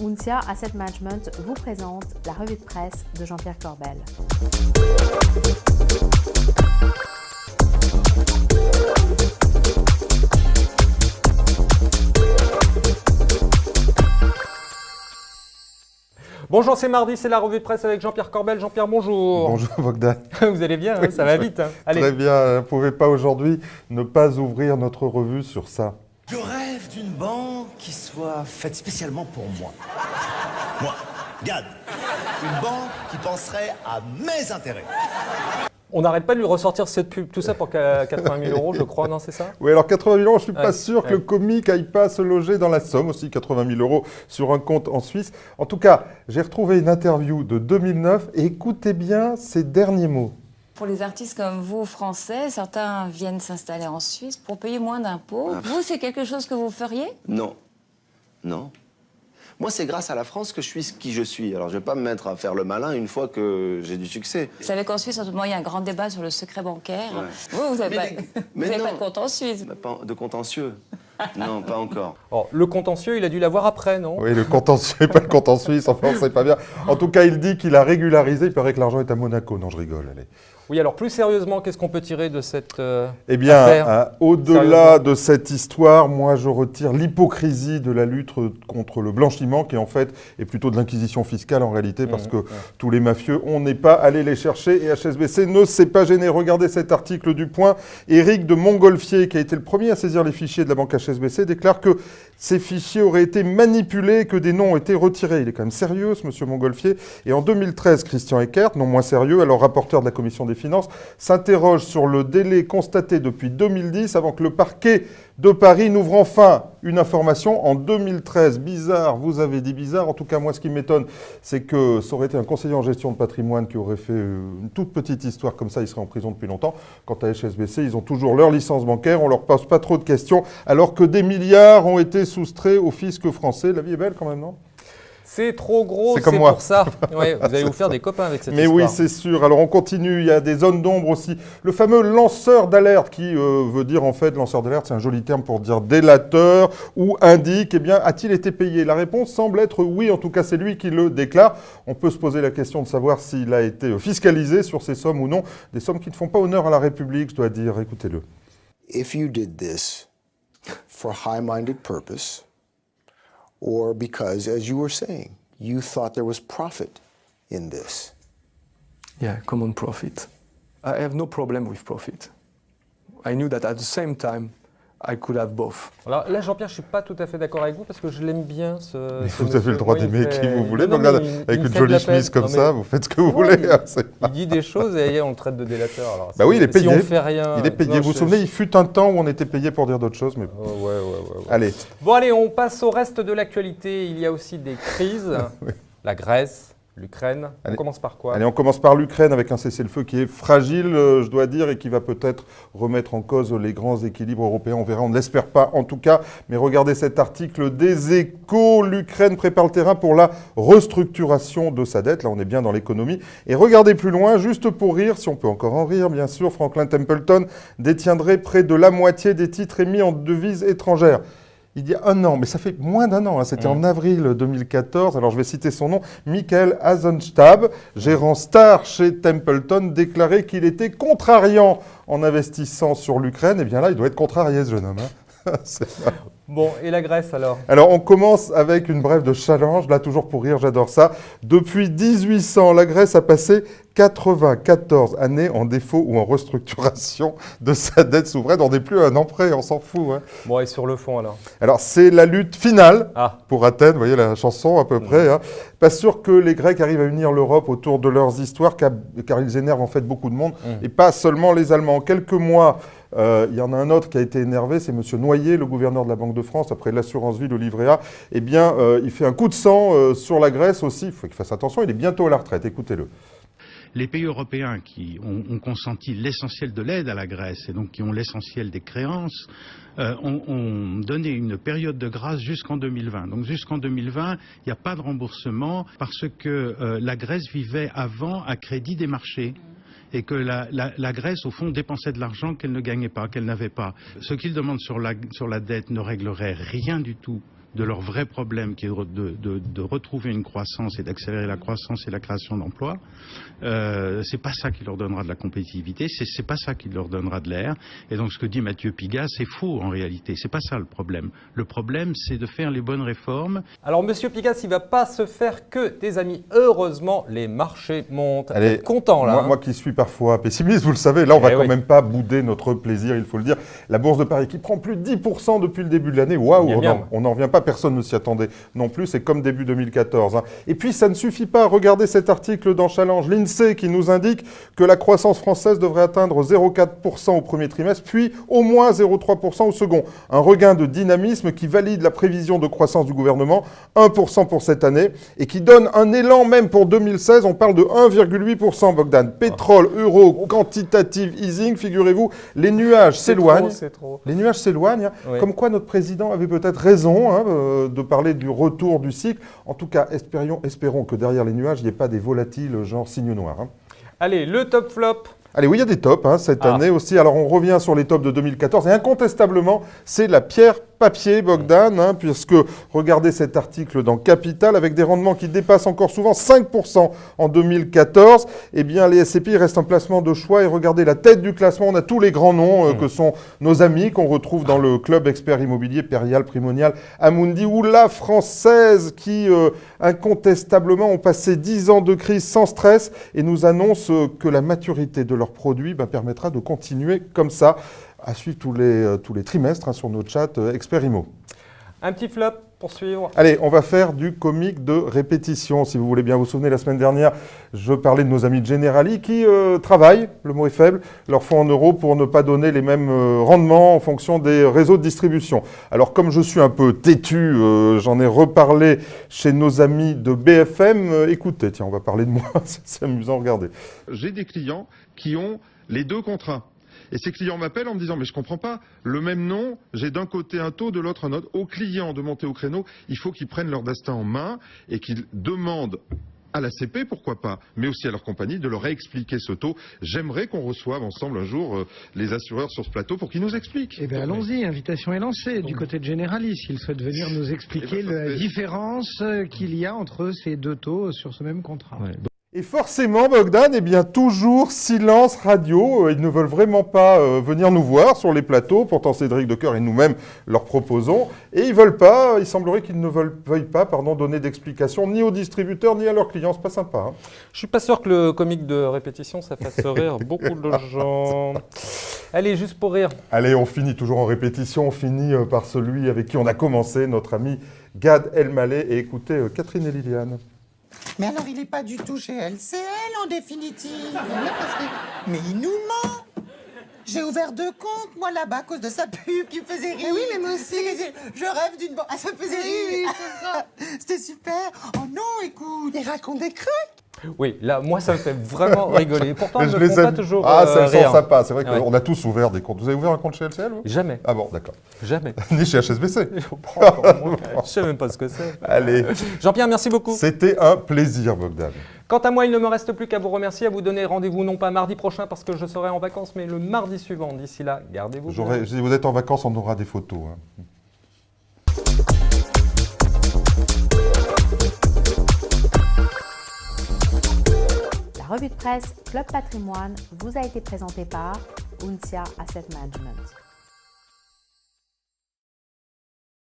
Uncia Asset Management vous présente la revue de presse de Jean-Pierre Corbel. Bonjour, c'est mardi, c'est la revue de presse avec Jean-Pierre Corbel. Jean-Pierre, bonjour. Bonjour Bogdan. Vous allez bien, hein, ça va vite. Hein. Allez. Très bien, on ne pouvait pas aujourd'hui ne pas ouvrir notre revue sur ça. Je rêve d'une banque qui soit faite spécialement pour moi. Moi, Gad. Une banque qui penserait à mes intérêts. On n'arrête pas de lui ressortir cette pub, tout ça pour 80 000 euros, je crois, non, c'est ça? Oui, alors 80 000 euros, je ne suis pas sûr que le comique aille pas se loger dans la Somme, aussi 80 000 euros sur un compte en Suisse. En tout cas, j'ai retrouvé une interview de 2009 et écoutez bien ces derniers mots. Pour les artistes comme vous, français, certains viennent s'installer en Suisse pour payer moins d'impôts. Vous, c'est quelque chose que vous feriez? Non. Non. Moi, c'est grâce à la France que je suis qui je suis. Alors, je ne vais pas me mettre à faire le malin une fois que j'ai du succès. Vous savez qu'en Suisse, en ce moment, il y a un grand débat sur le secret bancaire. Ouais. Vous n'avez pas de compte en Suisse. Pas de contentieux. Non, pas encore. Oh, le contentieux, il a dû l'avoir après, non? Oui, le contentieux, pas le compte en Suisse, enfin, on ne sait pas bien. En tout cas, il dit qu'il a régularisé, il paraît que l'argent est à Monaco. Non, je rigole, allez. Oui, alors plus sérieusement, qu'est-ce qu'on peut tirer de cette Eh bien, affaire au-delà de cette histoire, moi je retire l'hypocrisie de la lutte contre le blanchiment, qui en fait est plutôt de l'inquisition fiscale en réalité, parce que tous les mafieux, on n'est pas allé les chercher, et HSBC ne s'est pas gêné. Regardez cet article du Point. Éric de Montgolfier, qui a été le premier à saisir les fichiers de la banque HSBC, déclare que ces fichiers auraient été manipulés et que des noms ont été retirés. Il est quand même sérieux, ce monsieur Montgolfier. Et en 2013, Christian Eckert, non moins sérieux, alors rapporteur de la commission des finances, s'interroge sur le délai constaté depuis 2010 avant que le parquet de Paris n'ouvre enfin une information en 2013. Bizarre, vous avez dit bizarre. En tout cas, moi, ce qui m'étonne, c'est que ça aurait été un conseiller en gestion de patrimoine qui aurait fait une toute petite histoire comme ça, il serait en prison depuis longtemps. Quant à HSBC, ils ont toujours leur licence bancaire, on leur pose pas trop de questions, alors que des milliards ont été soustraits au fisc français. La vie est belle quand même, non ? C'est trop gros, c'est pour ça. Ouais, vous allez vous faire des copains avec cette histoire. Mais oui, c'est sûr. Alors on continue, il y a des zones d'ombre aussi. Le fameux lanceur d'alerte, qui veut dire en fait, lanceur d'alerte, c'est un joli terme pour dire délateur ou indique, eh bien, a-t-il été payé? La réponse semble être oui, en tout cas c'est lui qui le déclare. On peut se poser la question de savoir s'il a été fiscalisé sur ces sommes ou non. Des sommes qui ne font pas honneur à la République, je dois dire. Écoutez-le. If you did this for high-minded purpose, or because, as you were saying, you thought there was profit in this. Yeah, common profit. I have no problem with profit. I knew that at the same time, I could have both. Alors là, Jean-Pierre, je ne suis pas tout à fait d'accord avec vous parce que je l'aime bien. Vous avez le droit d'aimer qui vous voulez. Avec une jolie chemise comme ça, vous faites ce que vous voulez. Il dit des choses et on le traite de délateur. Alors, bah oui, il est payé. Si on fait rien, il est payé. Vous vous souvenez, il fut un temps où on était payé pour dire d'autres choses. Mais... ouais. Allez. Bon, allez, on passe au reste de l'actualité. Il y a aussi des crises. Oui. La Grèce. L'Ukraine, on commence par quoi? Allez, on commence par l'Ukraine avec un cessez-le-feu qui est fragile, je dois dire, et qui va peut-être remettre en cause les grands équilibres européens. On verra, on ne l'espère pas en tout cas. Mais regardez cet article des Échos. L'Ukraine prépare le terrain pour la restructuration de sa dette. Là, on est bien dans l'économie. Et regardez plus loin, juste pour rire, si on peut encore en rire, bien sûr, Franklin Templeton détiendrait près de la moitié des titres émis en devises étrangères. Il y a un an, mais ça fait moins d'un an, hein, c'était en avril 2014, alors je vais citer son nom, Michael Hazenstab, gérant star chez Templeton, déclarait qu'il était contrariant en investissant sur l'Ukraine. Et bien là, il doit être contrarié, ce jeune homme. Hein. Bon, et la Grèce alors? Alors, on commence avec une brève de challenge, là toujours pour rire, j'adore ça. Depuis 1800, la Grèce a passé 94 années en défaut ou en restructuration de sa dette souveraine. On n'est plus à un an près, on s'en fout. Hein. Bon, et sur le fond alors? Alors, c'est la lutte finale pour Athènes, vous voyez la chanson à peu près. Hein. Pas sûr que les Grecs arrivent à unir l'Europe autour de leurs histoires, car ils énervent en fait beaucoup de monde, et pas seulement les Allemands. En quelques mois, il y en a un autre qui a été énervé, c'est M. Noyer, le gouverneur de la Banque de France, après l'assurance vie, le livret A. Eh bien, il fait un coup de sang sur la Grèce aussi. Il faut qu'il fasse attention, il est bientôt à la retraite. Écoutez-le. Les pays européens qui ont consenti l'essentiel de l'aide à la Grèce et donc qui ont l'essentiel des créances ont donné une période de grâce jusqu'en 2020. Donc jusqu'en 2020, il n'y a pas de remboursement parce que la Grèce vivait avant à crédit des marchés. Et que la Grèce, au fond, dépensait de l'argent qu'elle ne gagnait pas, qu'elle n'avait pas. Ce qu'ils demandent sur la dette ne réglerait rien du tout de leur vrai problème, qui est de retrouver une croissance et d'accélérer la croissance et la création d'emplois, c'est pas ça qui leur donnera de la compétitivité, c'est pas ça qui leur donnera de l'air. Et donc ce que dit Mathieu Pigat, c'est faux en réalité. C'est pas ça le problème. Le problème, c'est de faire les bonnes réformes. Alors, Monsieur Pigas, il ne va pas se faire que des amis. Heureusement, les marchés montent. Allez, Content là. Moi qui suis parfois pessimiste, vous le savez, là on va Eh quand oui. même pas bouder notre plaisir, il faut le dire. La bourse de Paris qui prend plus de 10% depuis le début de l'année, waouh, Bien, bien. on n'en revient pas, personne ne s'y attendait non plus, c'est comme début 2014. Hein. Et puis ça ne suffit pas, regardez cet article dans Challenge, l'INSEE qui nous indique que la croissance française devrait atteindre 0,4% au premier trimestre, puis au moins 0,3% au second. Un regain de dynamisme qui valide la prévision de croissance du gouvernement, 1% pour cette année, et qui donne un élan même pour 2016, on parle de 1,8%, Bogdan. Pétrole, euro, quantitative easing, figurez-vous, les nuages s'éloignent. C'est trop. Les nuages s'éloignent, hein. Oui. Comme quoi notre président avait peut-être raison hein, de parler du retour du cycle. En tout cas, espérons que derrière les nuages, il n'y ait pas des volatiles genre signe noir. Hein. Allez, le top flop. Allez, oui, il y a des tops hein, cette année aussi. Alors, on revient sur les tops de 2014. Et incontestablement, c'est la pierre papier, Bogdan, hein, puisque regardez cet article dans Capital, avec des rendements qui dépassent encore souvent 5% en 2014. Eh bien, les SCPI restent un placement de choix. Et regardez la tête du classement, on a tous les grands noms que sont nos amis, qu'on retrouve dans le club expert immobilier Perial, Primonial, Amundi, ou la française qui, incontestablement, ont passé 10 ans de crise sans stress et nous annoncent que la maturité de leurs produits permettra de continuer comme ça, à suivre tous les trimestres hein, sur notre chat Expert Imo. Un petit flop pour suivre. Allez, on va faire du comique de répétition, si vous voulez bien. Vous vous souvenez, la semaine dernière, je parlais de nos amis de Generali qui travaillent, le mot est faible, leur fonds en euros pour ne pas donner les mêmes rendements en fonction des réseaux de distribution. Alors, comme je suis un peu têtu, j'en ai reparlé chez nos amis de BFM. Écoutez, tiens, on va parler de moi, c'est amusant, regardez. J'ai des clients qui ont les deux contrats. Et ces clients m'appellent en me disant « mais je comprends pas, le même nom, j'ai d'un côté un taux, de l'autre un autre ». Aux clients de monter au créneau, il faut qu'ils prennent leur destin en main et qu'ils demandent à la CP, pourquoi pas, mais aussi à leur compagnie, de leur réexpliquer ce taux. J'aimerais qu'on reçoive ensemble un jour les assureurs sur ce plateau pour qu'ils nous expliquent. Eh bien allons-y, invitation est lancée du côté de Generali, s'ils souhaitent venir nous expliquer la différence qu'il y a entre ces deux taux sur ce même contrat. Ouais. Et forcément, Bogdan, eh bien, toujours silence radio. Ils ne veulent vraiment pas venir nous voir sur les plateaux. Pourtant, Cédric Decoeur et nous-mêmes leur proposons. Et ils veulent pas, il semblerait qu'ils ne veuillent pas donner d'explications ni aux distributeurs ni à leurs clients. C'est pas sympa. Hein. Je suis pas sûr que le comique de répétition, ça fasse rire beaucoup de gens. Allez, juste pour rire. Allez, on finit toujours en répétition. On finit par celui avec qui on a commencé, notre ami Gad Elmaleh. Et écoutez, Catherine et Liliane. Mais alors, il n'est pas du tout chez LCL, en définitive. Mais il nous ment. J'ai ouvert 2 comptes, moi, là-bas, à cause de sa pub qui me faisait rire. Mais oui, mais moi aussi. Je rêve d'une banque. Ah, ça me faisait rire. C'était super. Oh non, écoute. Il raconte des trucs. Oui, là, moi, ça me fait vraiment rigoler. Pourtant, Mais je je ne les font pas aime. toujours Ah, ça me rire. sent sympa. C'est vrai Ouais. qu'on a tous ouvert des comptes. Vous avez ouvert un compte chez LCL, vous ? Jamais. Ah bon, d'accord. Jamais. Ni chez HSBC. Je ne sais même pas ce que c'est. Allez. Jean-Pierre, merci beaucoup. C'était un plaisir, Bogdan. Quant à moi, il ne me reste plus qu'à vous remercier, à vous donner rendez-vous non pas mardi prochain parce que je serai en vacances, mais le mardi suivant. D'ici là, gardez-vous bien. Si vous êtes en vacances, on aura des photos. Hein. La revue de presse Club Patrimoine vous a été présentée par Uncia Asset Management.